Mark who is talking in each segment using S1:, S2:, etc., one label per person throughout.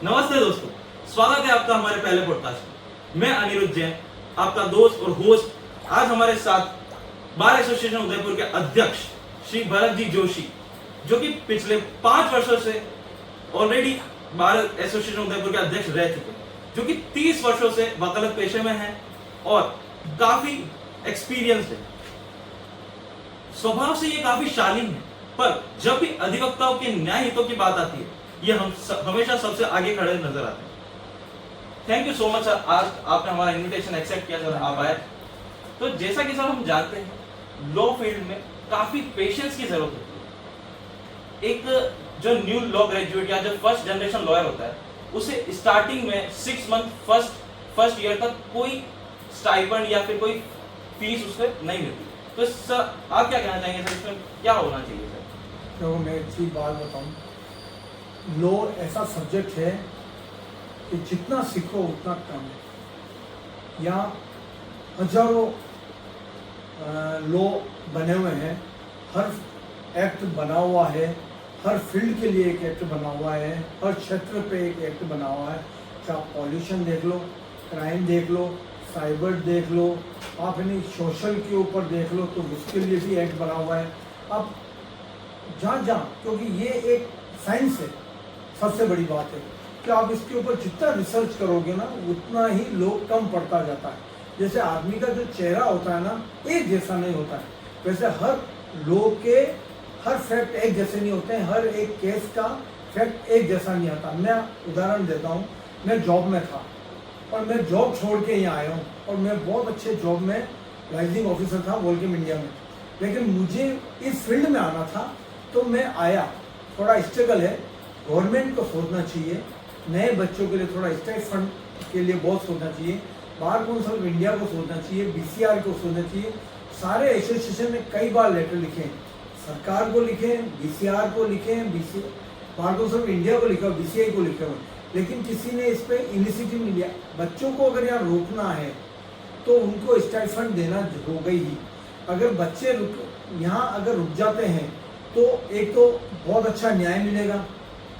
S1: नमस्ते दोस्तों, स्वागत है आपका हमारे पहले पॉडकास्ट में। मैं अनिरुद्ध जैन, आपका दोस्त और होस्ट। आज हमारे साथ बार एसोसिएशन उदयपुर के अध्यक्ष श्री भरत जी जोशी, जो कि पिछले 5 वर्षों से ऑलरेडी बार एसोसिएशन उदयपुर के अध्यक्ष रह चुके हैं, जो कि 30 वर्षों से वकालत पेशे में हैं और काफी एक्सपीरियंस्ड है। स्वभाव से ये काफी शालीन है, पर जब भी अधिवक्ताओं के न्याय हितों की बात आती है, ये हम हमेशा सबसे आगे खड़े नजर आते हैं। Thank you so much sir, आज आपने हमारा इनविटेशन एक्सेप्ट किया सर, आप आए। तो जैसा कि सर हम जानते हैं, लॉ फील्ड में काफी पेशेंस की जरूरत होती है। एक जो न्यू लॉ ग्रेजुएट या जो फर्स्ट जनरेशन लॉयर होता है, उसे स्टार्टिंग में 6 मंथ फर्स्ट ईयर तक कोई स्टाइपेंड या फिर कोई फीस उससे नहीं मिलती। तो सर आप क्या कहना चाहेंगे सर, इसमें क्या होना चाहिए सर?
S2: तो मैं एक चीज बात बताऊं, लॉ ऐसा सब्जेक्ट है कि जितना सीखो उतना कम है। यहाँ हजारों लॉ बने हुए हैं, हर एक्ट बना हुआ है, हर फील्ड के लिए एक एक्ट बना हुआ है, हर क्षेत्र पे एक एक्ट बना हुआ है। चाहे आप पॉल्यूशन देख लो, क्राइम देख लो, साइबर देख लो, आप यानी सोशल के ऊपर देख लो तो उसके लिए भी एक्ट बना हुआ है। अब जहाँ क्योंकि ये एक साइंस है, सबसे बड़ी बात है कि आप इसके ऊपर जितना रिसर्च करोगे ना उतना ही लोग कम पड़ता जाता है। जैसे आदमी का जो चेहरा होता है ना, एक जैसा नहीं होता है, वैसे हर लोग के हर फैक्ट एक जैसे नहीं होते हैं, हर एक केस का फैक्ट एक जैसा नहीं आता। मैं उदाहरण देता हूँ, मैं जॉब में था और मैं जॉब छोड़ के यहाँ आया हूँ और मैं बहुत अच्छे जॉब में राइजिंग ऑफिसर था वोल्केम इंडिया में, लेकिन मुझे इस फील्ड में आना था तो मैं आया। थोड़ा स्ट्रगल है, गवर्नमेंट को सोचना चाहिए, नए बच्चों के लिए थोड़ा स्टाइप फंड के लिए बहुत सोचना चाहिए, बार काउंसिल ऑफ इंडिया को सोचना चाहिए, बीसीआर को सोचना चाहिए। सारे एसोसिएशन ने कई बार लेटर लिखे, सरकार को लिखे, बीसीआर को लिखे, बार काउंसिल ऑफ इंडिया को लिखा, बीसीआई को लिखे हुए, लेकिन किसी ने इस पर इनिशिएटिव नहीं लिया। बच्चों को अगर यहाँ रोकना है तो उनको स्टाइपेंड देना हो गई ही। अगर बच्चे यहाँ अगर रुक जाते हैं तो एक तो बहुत अच्छा न्याय मिलेगा,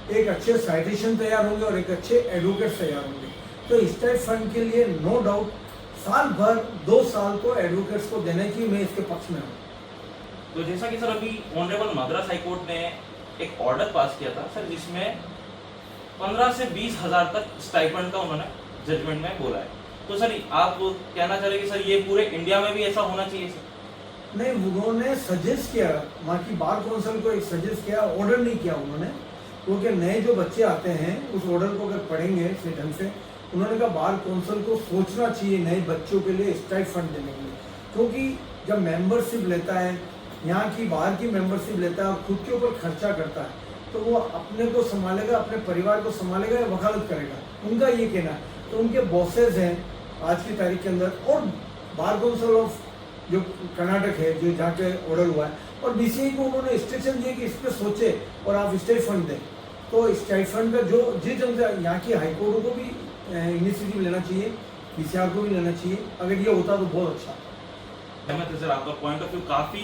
S2: एक अच्छे साइटेशन तैयार होंगे और एक अच्छे एडवोकेट तैयार होंगे। तो स्टाइपेंड के लिए नो डाउट साल भर 2 साल को एडवोकेट्स को देने की मैं इसके पक्ष में हूँ।
S1: तो जैसा कि सर अभी ऑनरेबल मद्रास हाई कोर्ट ने एक ऑर्डर पास किया था सर, जिसमें 15 से 20 हजार तक स्टाइपेंड का उन्होंने जजमेंट में बोला है। तो सर आप कहना चाह रहे कि सर ये पूरे इंडिया में भी ऐसा होना चाहिए सर?
S2: नहीं, उन्होंने सजेस्ट किया, वहाँ की बार काउंसिल को एक सजेस्ट किया, ऑर्डर नहीं किया उन्होंने, क्योंकि नए जो बच्चे आते हैं उस ऑर्डर को अगर पढ़ेंगे इस ढंग से, उन्होंने कहा बार काउंसिल को सोचना चाहिए नए बच्चों के लिए स्टाइपेंड देने के लिए। क्योंकि जब मेंबरशिप लेता है, यहाँ की बाहर की मेंबरशिप लेता है और खुद के ऊपर खर्चा करता है, तो वो अपने को संभालेगा, अपने परिवार को संभालेगा या वकालत करेगा, उनका ये कहना है। तो उनके बॉसेज हैं आज की तारीख के अंदर, और बार काउंसिल ऑफ जो कर्नाटक है जो जहाँ पे ऑर्डर हुआ है, और बीसीआई को उन्होंने इंस्ट्रक्शन दिए कि इस पर सोचे और आप स्टाइपेंड दें। तो स्टाइपेंड का जो जिस ढंग से यहाँ की हाईकोर्ट को भी इनिशिएटिव लेना चाहिए, बीसीआर को भी लेना चाहिए, अगर ये होता तो बहुत अच्छा।
S1: सर आपका पॉइंट ऑफ व्यू काफी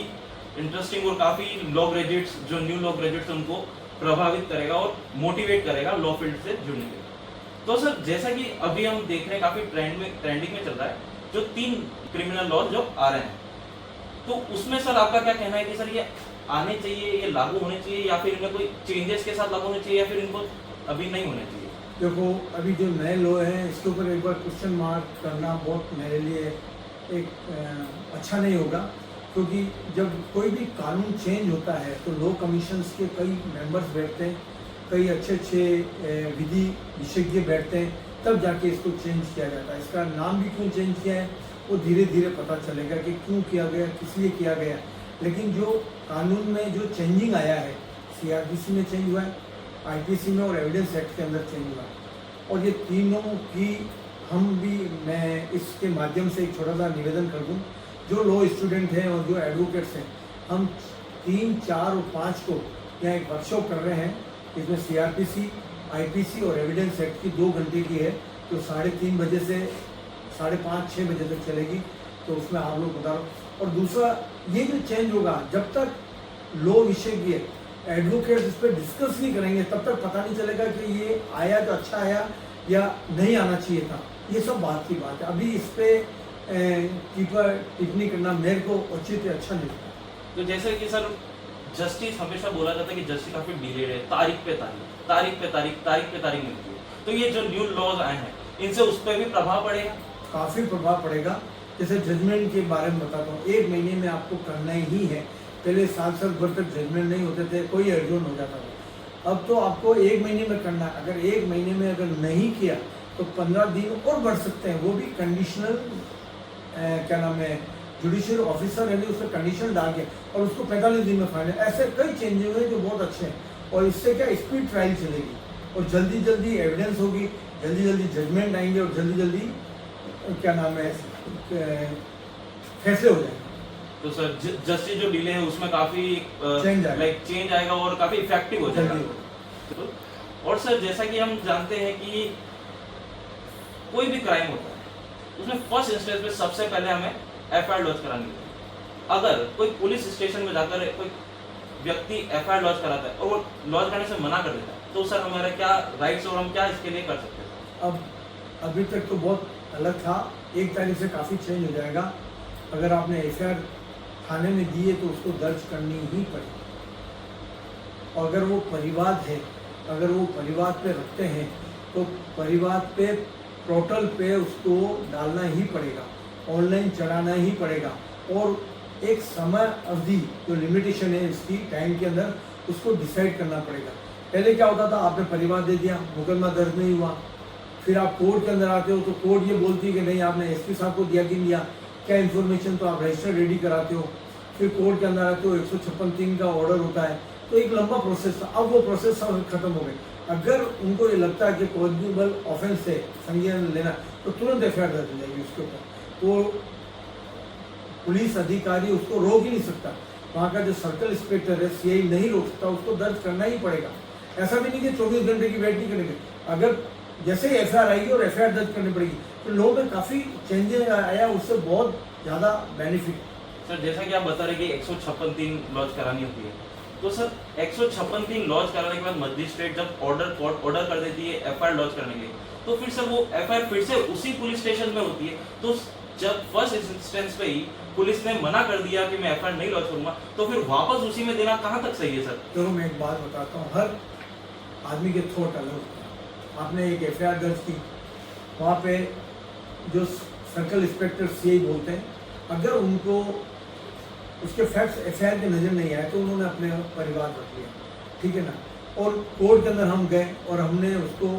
S1: इंटरेस्टिंग और काफी लॉ ग्रेजुएट्स, जो न्यू लॉ ग्रेजुएट्स, उनको प्रभावित करेगा और मोटिवेट करेगा लॉ फील्ड से जुड़ने के लिए। तो सर जैसा कि अभी हम देख रहे हैं, काफी ट्रेंडिंग में चल रहा है जो 3 क्रिमिनल लॉ जो आ रहे हैं, तो उसमें सर आपका क्या कहना है कि सर ये आने चाहिए, ये लागू होने चाहिए, या फिर इनमें कोई चेंजेस के साथ लागू होने चाहिए, या फिर इनको अभी नहीं होने चाहिए?
S2: देखो, अभी जो नए लॉ हैं इसके ऊपर एक बार क्वेश्चन मार्क करना बहुत मेरे लिए एक अच्छा नहीं होगा, क्योंकि जब कोई भी कानून चेंज होता है तो लॉ कमीशंस के कई मेंबर्स बैठते हैं, कई अच्छे विधि विशेषज्ञ बैठते हैं, तब जाके इसको चेंज किया जाता है। इसका नाम भी क्यों चेंज किया है वो धीरे धीरे पता चलेगा कि क्यों किया गया, किस लिए किया गया। लेकिन जो कानून में जो चेंजिंग आया है, सीआरपीसी में चेंज हुआ है, आईपीसी में और एविडेंस एक्ट के अंदर चेंज हुआ है, और ये तीनों की मैं इसके माध्यम से एक छोटा सा निवेदन कर दूँ, जो लॉ स्टूडेंट हैं और जो एडवोकेट्स हैं, हम 3, 4 और 5 को यहाँ एक वर्कशॉप कर रहे हैं। इसमें सीआरपीसी, आईपीसी और एविडेंस एक्ट की 2 घंटे की है, जो 3:30 बजे से 5:30-6 बजे तक चलेगी। तो उसमें आप लोग बता रहे हो। और दूसरा, ये जो चेंज होगा, जब तक लॉ विशेषज्ञ एडवोकेट्स इस पर डिस्कस नहीं करेंगे तब तक पता नहीं चलेगा कि ये आया तो अच्छा आया या नहीं आना चाहिए था। ये सब बात की बात है। अभी इस पे टिप्पणी करना मेरे को उचित अच्छा नहीं लगता।
S1: तो जैसे कि सर जस्टिस हमेशा बोला जाता है कि जस्टिस काफी डिलेड है, तारीख पे तारीख मिलती है। तो ये जो न्यू लॉज आए हैं इनसे उस पर भी प्रभाव पड़ेगा?
S2: काफ़ी प्रभाव पड़ेगा। जैसे जजमेंट के बारे में बताता हूँ, 1 महीने में आपको करना ही है। पहले साल भर तक जजमेंट नहीं होते थे, कोई एडजोन हो जाता था। अब तो आपको 1 महीने में करना है। अगर 1 महीने में अगर नहीं किया तो 15 दिन और बढ़ सकते हैं, वो भी कंडीशनल क्या नाम है, जुडिशियल ऑफिसर है उसका कंडीशन डाल के, और उसको 45 दिन में फाइनल। ऐसे कई चेंजेस हुए जो बहुत अच्छे हैं, और इससे क्या स्पीड ट्रायल चलेगी और जल्दी जल्दी एविडेंस होगी, जल्दी जल्दी जजमेंट आएंगे और जल्दी जल्दी क्या नाम है फैसले हो जाएंगे।
S1: तो सर जस्टिस जो डिले है उसमें काफी चेंज आएगा और काफी इफेक्टिव हो जाएगा। तो, और सर जैसा कि हम जानते हैं कि कोई भी क्राइम होता है उसमें फर्स्ट इंस्टेंस में सबसे पहले हमें एफआईआर लॉन्च करानी है। अगर कोई पुलिस स्टेशन में जाकर कोई व्यक्ति एफआईआर लॉन्च कराता है और वो लॉन्च करने से मना कर देता है, तो सर हमारा क्या राइट्स और हम क्या इसके लिए कर सकते हैं? अब
S2: अभी तक तो बहुत अलग था, 1 तारीख से काफ़ी चेंज हो जाएगा। अगर आपने एफआईआर थाने में दी है तो उसको दर्ज करनी ही पड़ेगी। और अगर वो परिवाद है, अगर वो परिवाद पे रखते हैं तो परिवाद पे पोर्टल पे उसको डालना ही पड़ेगा, ऑनलाइन चढ़ाना ही पड़ेगा, और एक समय अवधि जो लिमिटेशन है इसकी टाइम के अंदर उसको डिसाइड करना पड़ेगा। पहले क्या होता था, आपने परिवाद दे दिया, मुकदमा दर्ज नहीं हुआ, फिर आप कोर्ट के अंदर आते हो तो कोर्ट ये बोलती है कि नहीं आपने एसपी साहब को दिया कि नहीं दिया, क्या इन्फॉर्मेशन, तो आप रजिस्टर रेडी कराते हो, फिर कोर्ट के अंदर आते हो, 156(3) का ऑर्डर होता है, तो एक लंबा प्रोसेस था। अब वो प्रोसेस सब खत्म हो गए। अगर उनको ये लगता है कि पॉजिबल ऑफेंस है, संज्ञान लेना, तो तुरंत एफआईआर दर्ज हो जाएगी उसके ऊपर। तो पुलिस अधिकारी उसको रोक ही नहीं सकता, वहाँ का जो सर्कल इंस्पेक्टर है सीआई नहीं रोक सकता, उसको दर्ज करना ही पड़ेगा। ऐसा भी नहीं कि 24 घंटे की वेट नहीं करेंगे। अगर जैसे ही एफआईआर आएगी और एफआईआर दर्ज करनी पड़ेगी, तो लोगों में काफ़ी चेंजेस आया, उससे बहुत ज़्यादा बेनिफिट।
S1: सर जैसा कि आप बता रहे कि 156(3) लॉन्च करानी होती है, तो सर 156(3) लॉन्च कराने के बाद मजिस्ट्रेट जब ऑर्डर कर देती है एफआईआर लॉन्च करने के लिए, तो फिर सर वो एफआईआर फिर से उसी पुलिस स्टेशन में होती है। तो जब फर्स्ट इंस्टेंस पे ही पुलिस ने मना कर दिया कि मैं एफआईआर नहीं लॉन्च करूंगा, तो फिर वापस उसी में देना कहाँ तक सही है सर?
S2: देखो मैं एक बात बताता हूँ, हर आदमी के थॉट अलग होते हैं। आपने एक एफआईआर दर्ज की, वहाँ पे जो सर्कल इंस्पेक्टर सीआई बोलते हैं, अगर उनको उसके फैक्ट्स एफआईआर के नज़र नहीं आए तो उन्होंने अपने परिवार रख लिया, ठीक है ना। और कोर्ट के अंदर हम गए और हमने उसको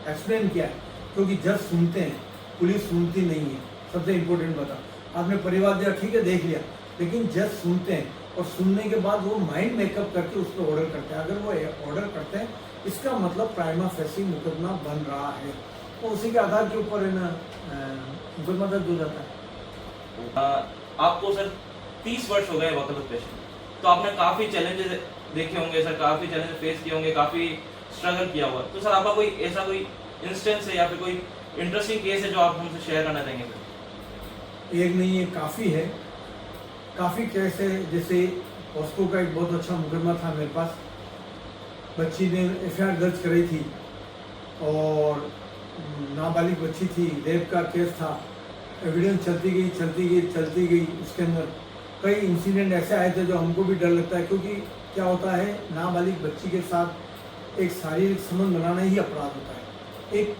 S2: एक्सप्लेन किया, क्योंकि जज सुनते हैं, पुलिस सुनती नहीं है। सबसे इम्पोर्टेंट बता, आपने परिवार दिया, ठीक है, देख लिया, लेकिन जज सुनते हैं और सुनने के बाद वो माइंड मेकअप करके उसको ऑर्डर करते हैं। अगर वो ऑर्डर करते हैं, इसका मतलब प्राइमा फेसी मुकदमा बन रहा है, तो उसी के आधार के ऊपर है ना मुकदमा दर्ज हो जाता है।
S1: आपको सर 30 वर्ष हो गए वकालत पेशे में, तो आपने काफी चैलेंजेस देखे होंगे सर, काफी चैलेंजेस फेस किए होंगे, काफी स्ट्रगल किया हुआ। तो सर आपका कोई ऐसा कोई इंस्टेंस है या फिर कोई इंटरेस्टिंग केस है जो आप हमसे शेयर करना चाहेंगे सर?
S2: एक नहीं है, काफ़ी है, काफ़ी केस है। जैसे पॉस्को का एक बहुत अच्छा मुकदमा था मेरे पास, बच्ची ने एफआईआर दर्ज कराई थी और नाबालिग बच्ची थी, रेप का केस था। एविडेंस चलती गई, उसके अंदर कई इंसिडेंट ऐसे आए थे जो हमको भी डर लगता है, क्योंकि क्या होता है, नाबालिग बच्ची के साथ एक शारीरिक संबंध बनाना ही अपराध होता है। एक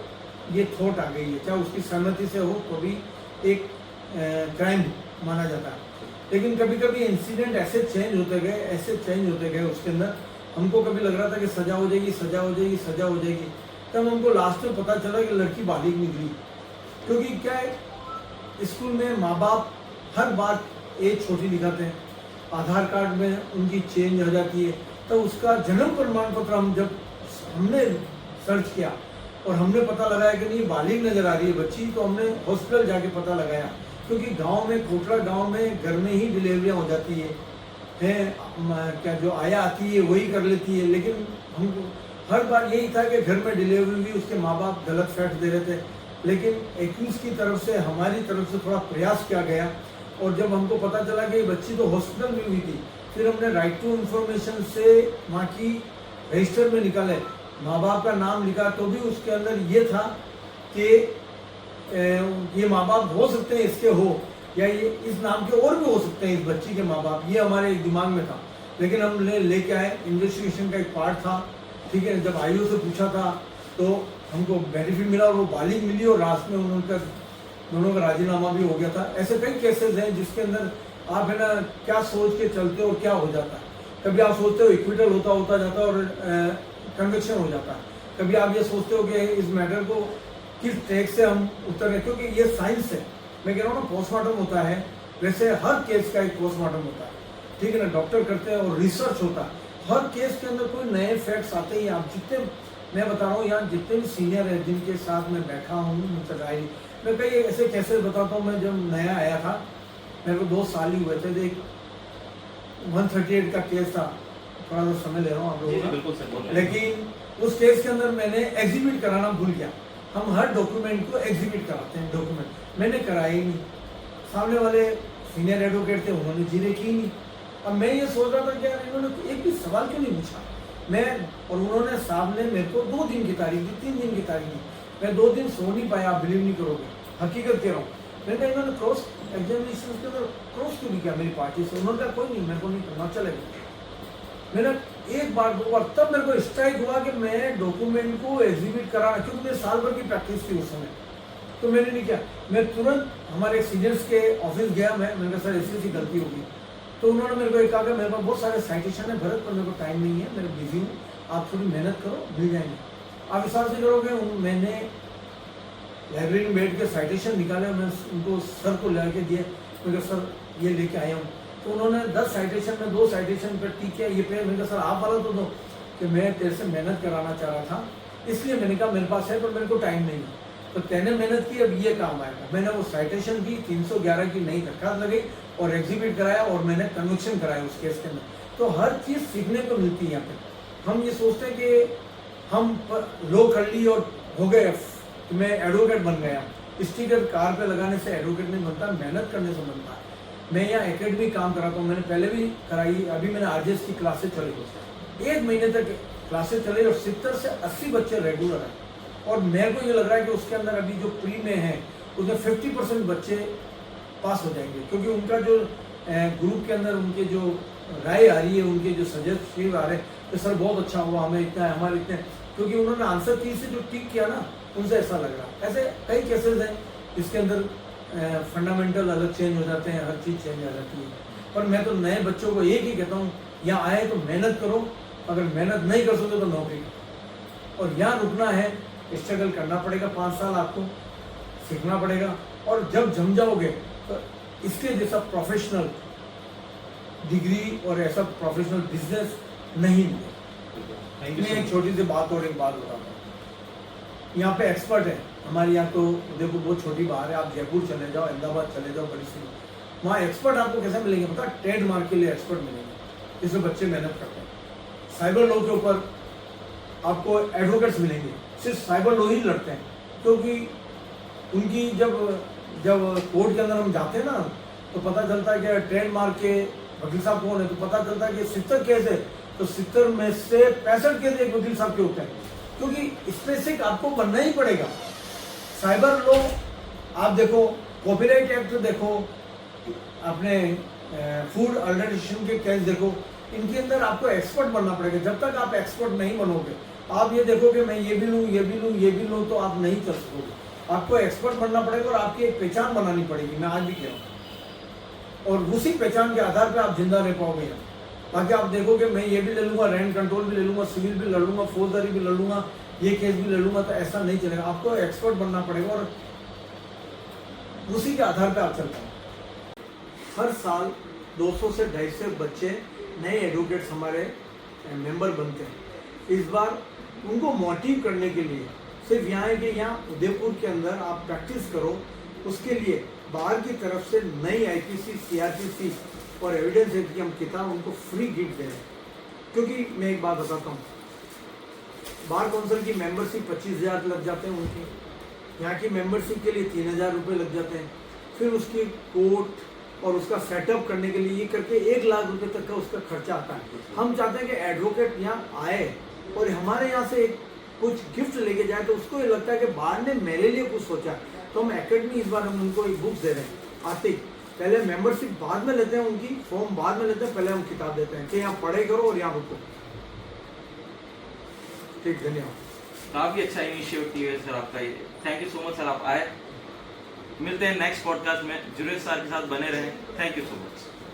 S2: ये थॉट आ गई है, चाहे उसकी सहमति से हो तो भी एक क्राइम माना जाता है। लेकिन कभी कभी इंसिडेंट ऐसे चेंज होते गए उसके अंदर, हमको कभी लग रहा था कि सजा हो जाएगी, तब हमको लास्ट में पता चला कि लड़की बालिग निकली। क्योंकि क्या है, स्कूल में माँ बाप हर बार एज छोटी दिखाते हैं, आधार कार्ड में उनकी चेंज हो जाती है, तो उसका जन्म प्रमाण पत्र हमने सर्च किया और हमने पता लगाया कि नहीं बालिग नजर आ रही है बच्ची, तो हमने हॉस्पिटल जाके पता लगाया। क्योंकि गांव में, कोटरा गांव में घर में ही डिलीवरियां हो जाती है क्या जो आया आती है वही कर लेती है। लेकिन हमको हर बार यही था कि घर में डिलीवरी हुई, उसके माँ बाप गलत फैक्ट दे रहे थे। लेकिन एक्यूज की तरफ से, हमारी तरफ से थोड़ा प्रयास किया गया, और जब हमको पता चला कि बच्ची तो हॉस्पिटल में हुई थी, फिर हमने राइट टू इंफॉर्मेशन से वहाँ की रजिस्टर में निकाले, माँ बाप का नाम लिखा, तो भी उसके अंदर ये था कि ये माँ बाप हो सकते हैं इसके हो, या ये इस नाम के और भी हो सकते हैं इस बच्ची के माँ बाप, ये हमारे दिमाग में था। लेकिन हम लेके आए, इन्वेस्टिगेशन का एक पार्ट था, ठीक है। जब आईओ से पूछा था तो हमको बेनिफिट मिला और वो बालिग मिली, और रात में उनका दोनों का राजीनामा भी हो गया था। ऐसे कई केसेस हैं जिसके अंदर आप है ना क्या सोच के चलते हो और क्या हो जाता है। कभी आप सोचते हो इक्विटल होता जाता है और कन्विक्शन हो जाता है। कभी आप ये सोचते हो कि इस मैटर को किस ट्रैक से हम उतरें, क्योंकि ये साइंस है। मैं कह रहा हूँ ना, पोस्टमार्टम होता है, वैसे हर केस का एक पोस्टमार्टम होता है, ठीक है ना, डॉक्टर करते हैं और रिसर्च होता है। हर केस के अंदर कोई नए फैक्ट्स आते ही, आप जितने, मैं बता रहा हूँ यहाँ जितने भी सीनियर है जिनके साथ मैं बैठा हूँ, मुझसे राय, मैं कई ऐसे केसेस बताता हूँ। मैं जब नया आया था, मेरे को 2 साल ही हुए थे, एक 138 का केस था, थोड़ा सा समय ले रहा हूँ आप लोगों का, लेकिन उस केस के अंदर मैंने एग्जीबिट कराना भूल गया। हम हर डॉक्यूमेंट को एग्जीबिट कराते हैं, डॉक्यूमेंट मैंने कराया ही नहीं। सामने वाले सीनियर एडवोकेट थे, उन्होंने जीरे की नहीं। अब मैं ये सोच रहा था कि यार इन्होंने एक भी सवाल क्यों नहीं पूछा। मैं और उन्होंने साहब ने मेरे को 2 दिन की तारीख दी, 3 दिन की तारीख दी। मैं 2 दिन सो नहीं पाया, आप बिलीव नहीं करोगे, हकीकत कह रहा हूँ। मैंने कहा इन्होंने क्रॉस एग्जामिनेशन के अंदर क्रॉस क्यों नहीं किया मेरी पार्टी से। उन्होंने कहा कोई नहीं, मेरे को नहीं करना, चलेगा। मेरा 1 बार 2 बार तब मेरे को स्ट्राइक हुआ कि मैं डॉक्यूमेंट को एग्जीबिट कराना, क्योंकि मेरे साल भर की प्रैक्टिस थी उस समय, तो मैंने नहीं किया। मैं तुरंत हमारे सीनियर्स के ऑफिस गया, मैंने कहा सर ऐसी गलती होगी। तो उन्होंने मेरे को एक कहा कि मेरे पास बहुत सारे साइटेशन है भरत, पर मेरे को टाइम नहीं है, मैं बिजी हूँ, आप थोड़ी मेहनत करो, मिल जाएंगे। आप विश्वास नहीं करोगे, मैंने लाइब्रेरी में बैठ के साइटेशन निकाले, मैं उनको सर को ला के दिए, मैंने कहा सर ये लेके आया हूँ। तो उन्होंने 10 साइटेशन में 2 साइटेशन पर टिक किया, ये पे मैंने कहा सर आप वाला तो दो, कि मैं तेरे से मेहनत कराना चाह रहा था, इसलिए मैंने कहा मेरे पास है पर मेरे को टाइम नहीं है। तो तेने मेहनत की, अब ये काम आएगा। मैंने वो साइटेशन दी, 311 की नई दरखास्त लगी और एग्जीबिट कराया, और मैंने कन्विक्शन कराया उस केस के अंदर। तो हर चीज़ सीखने को मिलती है यहाँ पे। हम ये सोचते हैं कि हम लो कर ली और हो गए, तो मैं एडवोकेट बन गया। स्टिकर कार पे लगाने से एडवोकेट नहीं बनता, मेहनत करने से बनता है। मैं यहाँ एकेडमिक काम कराता हूँ, मैंने पहले भी कराई, अभी मैंने आरजेएस की क्लासेस चली, 1 महीने तक क्लासेस चले और 70 से 80 बच्चे रेगुलर हैं। और मेरे को ये लग रहा है कि उसके अंदर अभी जो प्री में है उसमें 50% बच्चे पास हो जाएंगे, क्योंकि उनका जो ग्रुप के अंदर उनके जो राय आ रही है, उनके जो सजेशन आ रहे हैं कि सर बहुत अच्छा हुआ, हमें इतना है, हमारे इतने, क्योंकि उन्होंने आंसर की से जो टिक किया ना, उनसे ऐसा लग रहा। ऐसे कई केसेस हैं जिसके अंदर फंडामेंटल अलग चेंज हो जाते हैं, हर चीज़ चेंज हो जाती है। पर मैं तो नए बच्चों को एक ही कहता हूँ, यहाँ आए तो मेहनत करो, अगर मेहनत नहीं कर सकते तो नौकरी, और यहाँ रुकना है, स्ट्रगल करना पड़ेगा, 5 साल आपको सीखना पड़ेगा, और जब जम जाओगे तो इसके जैसा प्रोफेशनल डिग्री और ऐसा प्रोफेशनल बिजनेस नहीं मिलेगा। मैं एक छोटी सी बात और एक बात बताता हूँ, यहाँ पे एक्सपर्ट है हमारे यहाँ, तो देखो बहुत छोटी बात है, आप जयपुर चले जाओ, अहमदाबाद चले जाओ, बड़ी सी, वहाँ एक्सपर्ट आपको कैसे मिलेंगे पता, ट्रेडमार्क के लिए एक्सपर्ट मिलेंगे, इसमें बच्चे मेहनत करते हैं। साइबर लॉ के ऊपर आपको एडवोकेट्स मिलेंगे, सिर्फ साइबर लॉ ही लड़ते हैं, क्योंकि उनकी जब कोर्ट के अंदर हम जाते हैं ना, तो पता चलता है कि ट्रेडमार्क के वकील साहब कौन है, तो पता चलता है कि 70 केस है, तो 70 में से 65 केस एक वकील साहब के होते हैं, क्योंकि स्पेसिफिक आपको बनना ही पड़ेगा। साइबर लॉ आप देखो, कॉपीराइट एक्ट देखो, अपने फूड अल्टरेशन के केस देखो, इनके अंदर आपको एक्सपर्ट बनना पड़ेगा। जब तक आप एक्सपर्ट नहीं बनोगे, आप ये देखोगे मैं ये भी लूँ, ये भी लूँ, ये भी लूँ, तो आप नहीं चल सकोगे। आपको एक्सपर्ट बनना पड़ेगा और आपकी एक पहचान बनानी पड़ेगी, मैं आज भी कह रहा हूँ, और उसी पहचान के आधार पर आप जिंदा रह पाओगे। बाकी आप देखोगे मैं ये भी ले लूँगा, रैंड कंट्रोल भी ले लूँगा, सिविल भी लड़ लूँगा, फौजदारी भी लड़ लूँगा, ये केस भी ले लूँगा, तो ऐसा नहीं चलेगा। आपको एक्सपर्ट बनना पड़ेगा और उसी के आधार पर आप चल पाओ। हर साल 200 से 250 बच्चे नए एडवोकेट्स हमारे मेंबर बनते हैं। इस बार उनको मोटिव करने के लिए सिर्फ यहाँ है कि यहाँ उदयपुर के अंदर आप प्रैक्टिस करो, उसके लिए बाहर की तरफ से नई आईपीसी, सीआरपीसी और एविडेंस एक्ट की हम किताब उनको फ्री गिफ्ट दे रहे हैं। क्योंकि मैं एक बात बताता हूँ, बार काउंसिल की मेंबरशिप 25,000 लग जाते हैं उनकी, यहाँ की मेंबरशिप के लिए 3,000 रुपये लग जाते हैं, फिर उसकी कोर्ट और उसका सेटअप करने के लिए ये करके 1 लाख रुपए तक का उसका खर्चा आता है। हम चाहते हैं कि एडवोकेट यहाँ आए और हमारे यहाँ से कुछ गिफ्ट लेके जाए, तो उसको ये लगता है कि बाहर ने मेरे लिए कुछ सोचा। तो हम एकेडमी इस बार हम उनको एक बुक दे रहे हैं आते ही। पहले मेंबरशिप बाद में लेते हैं, उनकी फॉर्म बाद में लेते हैं, पहले हम किताब देते हैं कि यहाँ पढ़े करो और यहाँ रुको। ठीक, धन्यवाद।
S1: काफी अच्छा इनिशिएटिव है सर आपका ये। Thank you so much sir, आप आए। मिलते हैं नेक्स्ट पॉडकास्ट में। जुनेद सर के साथ बने रहें। Thank you so much.